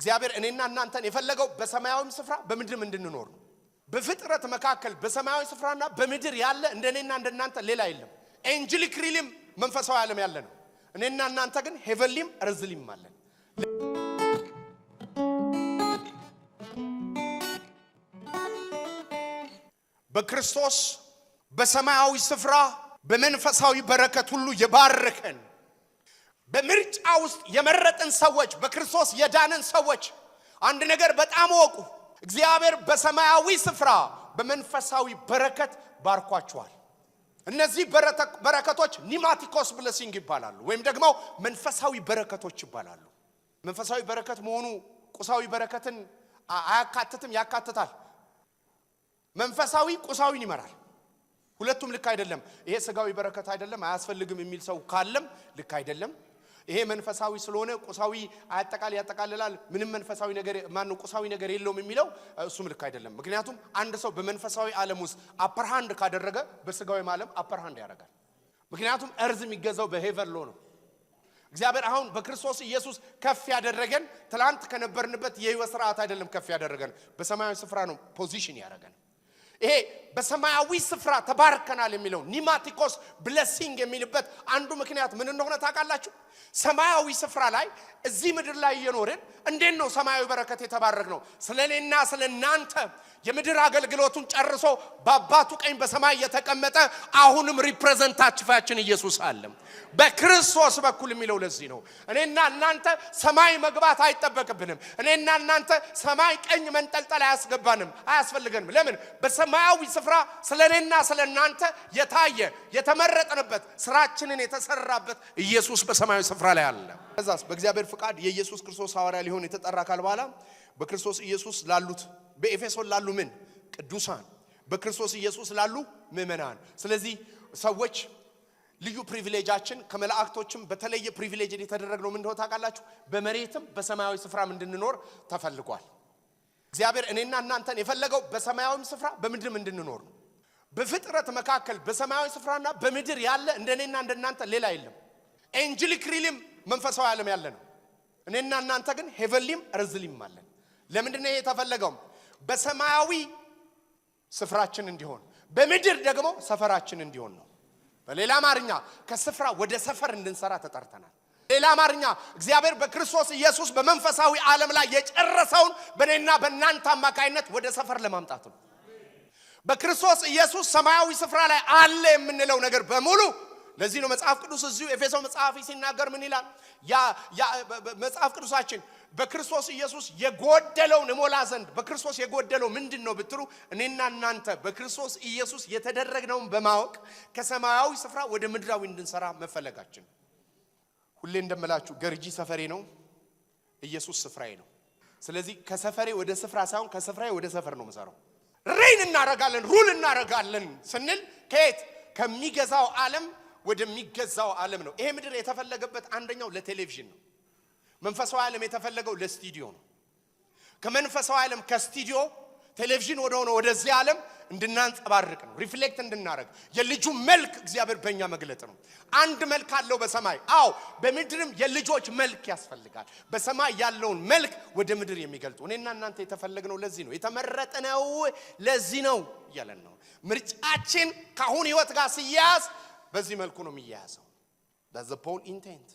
እግዚአብሔር እኔና እናንተን የፈለገው በሰማያዊም ስፍራ በምድርም እንድንኖር ነው። በፍጥረት መካከል በሰማያዊ ስፍራና በምድር ያለ እንደኔና እንደናንተ ሌላ የለም። ኤንጀሊክ ሪልም መንፈሳዊ ዓለም ያለ ነው። እኔና እናንተ ግን ሄቨንሊም እርዝሊም አለን። በክርስቶስ በሰማያዊ ስፍራ በመንፈሳዊ በረከት ሁሉ የባረከን በምርጫ ውስጥ የመረጠን ሰዎች በክርስቶስ የዳነን ሰዎች አንድ ነገር በጣም ወቁ። እግዚአብሔር በሰማያዊ ስፍራ በመንፈሳዊ በረከት ባርኳቸዋል። እነዚህ በረከቶች ኒማቲኮስ ብሌሲንግ ይባላሉ ወይም ደግሞ መንፈሳዊ በረከቶች ይባላሉ። መንፈሳዊ በረከት መሆኑ ቁሳዊ በረከትን አያካትትም፣ ያካትታል። መንፈሳዊ ቁሳዊን ይመራል። ሁለቱም ልክ አይደለም። ይሄ ስጋዊ በረከት አይደለም አያስፈልግም የሚል ሰው ካለም ልክ አይደለም። ይሄ መንፈሳዊ ስለሆነ ቁሳዊ ያጠቃልላል ምንም መንፈሳዊ ነገር ማነው ቁሳዊ ነገር የለውም የሚለው እሱም ልክ አይደለም። ምክንያቱም አንድ ሰው በመንፈሳዊ ዓለም ውስጥ አፐር ሃንድ ካደረገ በስጋዊ ዓለም አፐር ሃንድ ያደርጋል። ምክንያቱም እርዝ የሚገዛው በሄቨን ሎ ነው። እግዚአብሔር አሁን በክርስቶስ ኢየሱስ ከፍ ያደረገን ትላንት ከነበርንበት የህይወት ስርዓት አይደለም ከፍ ያደረገን በሰማያዊ ስፍራ ነው ፖዚሽን ያደረገን። ይሄ በሰማያዊ ስፍራ ተባርከናል የሚለው ኒማቲኮስ ብሌሲንግ የሚልበት አንዱ ምክንያት ምን እንደሆነ ታውቃላችሁ? ሰማያዊ ስፍራ ላይ እዚህ ምድር ላይ እየኖርን እንዴት ነው ሰማያዊ በረከት የተባረክነው? ስለኔና ስለናንተ የምድር አገልግሎቱን ጨርሶ በአባቱ ቀኝ በሰማይ የተቀመጠ አሁንም ሪፕሬዘንታቲቫችን ኢየሱስ አለ በክርስቶስ በኩል የሚለው ለዚህ ነው። እኔና እናንተ ሰማይ መግባት አይጠበቅብንም። እኔና እናንተ ሰማይ ቀኝ መንጠልጠል አያስፈልገንም። ለምን? በሰማያዊ ስፍራ ስለኔና ስለናንተ የታየ የተመረጠንበት ስራችንን የተሰራበት ኢየሱስ በሰማያዊ ስፍራ ላይ አለ። ከዛስ በእግዚአብሔር ፍቃድ የኢየሱስ ክርስቶስ ሐዋርያ ሊሆን የተጠራ ካል በኋላ በክርስቶስ ኢየሱስ ላሉት በኤፌሶን ላሉ ምን ቅዱሳን በክርስቶስ ኢየሱስ ላሉ ምእመናን። ስለዚህ ሰዎች ልዩ ፕሪቪሌጃችን ከመላእክቶችም በተለየ ፕሪቪሌጅ የተደረገው ምን እንደሆነ ታውቃላችሁ? በመሬትም በሰማያዊ ስፍራም እንድንኖር ተፈልጓል። እግዚአብሔር እኔና እናንተን የፈለገው በሰማያዊም ስፍራ በምድርም እንድንኖር ነው። በፍጥረት መካከል በሰማያዊ ስፍራና በምድር ያለ እንደኔና እንደናንተ ሌላ የለም። ኤንጀሊክ ሪልም መንፈሳዊ ዓለም ያለ ነው። እኔና እናንተ ግን ሄቨንሊም እርዝሊም አለን። ለምንድነው ይሄ የተፈለገው? በሰማያዊ ስፍራችን እንዲሆን በምድር ደግሞ ሰፈራችን እንዲሆን ነው። በሌላ አማርኛ ከስፍራ ወደ ሰፈር እንድንሰራ ተጠርተናል። ሌላ አማርኛ እግዚአብሔር በክርስቶስ ኢየሱስ በመንፈሳዊ ዓለም ላይ የጨረሰውን በእኔና በእናንተ አማካይነት ወደ ሰፈር ለማምጣት ነው። በክርስቶስ ኢየሱስ ሰማያዊ ስፍራ ላይ አለ የምንለው ነገር በሙሉ ለዚህ ነው መጽሐፍ ቅዱስ እዚሁ ኤፌሶን መጽሐፍ ሲናገር ምን ይላል? ያ መጽሐፍ ቅዱሳችን በክርስቶስ ኢየሱስ የጎደለውን ሞላ ዘንድ በክርስቶስ የጎደለው ምንድነው ብትሉ እኔና እናንተ በክርስቶስ ኢየሱስ የተደረገውን በማወቅ ከሰማያዊ ስፍራ ወደ ምድራዊ እንድንሰራ መፈለጋችን። ሁሌ እንደምላችሁ ገርጂ ሰፈሬ ነው፣ ኢየሱስ ስፍራዬ ነው። ስለዚህ ከሰፈሬ ወደ ስፍራ ሳይሆን ከስፍራዬ ወደ ሰፈር ነው መሰራው። ሬን እናረጋለን ሩል እናረጋለን ስንል ከየት ከሚገዛው ዓለም ወደሚገዛው ዓለም ነው። ይሄ ምድር የተፈለገበት አንደኛው ለቴሌቪዥን ነው። መንፈሳዊ ዓለም የተፈለገው ለስቱዲዮ ነው። ከመንፈሳዊ ዓለም ከስቱዲዮ ቴሌቪዥን ወደዚህ ዓለም እንድናንጸባርቅ ነው፣ ሪፍሌክት እንድናረግ የልጁ መልክ እግዚአብሔር በእኛ መግለጥ ነው። አንድ መልክ አለው በሰማይ። አዎ በምድርም የልጆች መልክ ያስፈልጋል። በሰማይ ያለውን መልክ ወደ ምድር የሚገልጡ እኔና እናንተ የተፈለግነው ለዚህ ነው፣ የተመረጠነው ለዚህ ነው እያለን ነው። ምርጫችን ከአሁን ህይወት ጋር ሲያያዝ በዚህ መልኩ ነው የሚያያዘው። that's the whole intent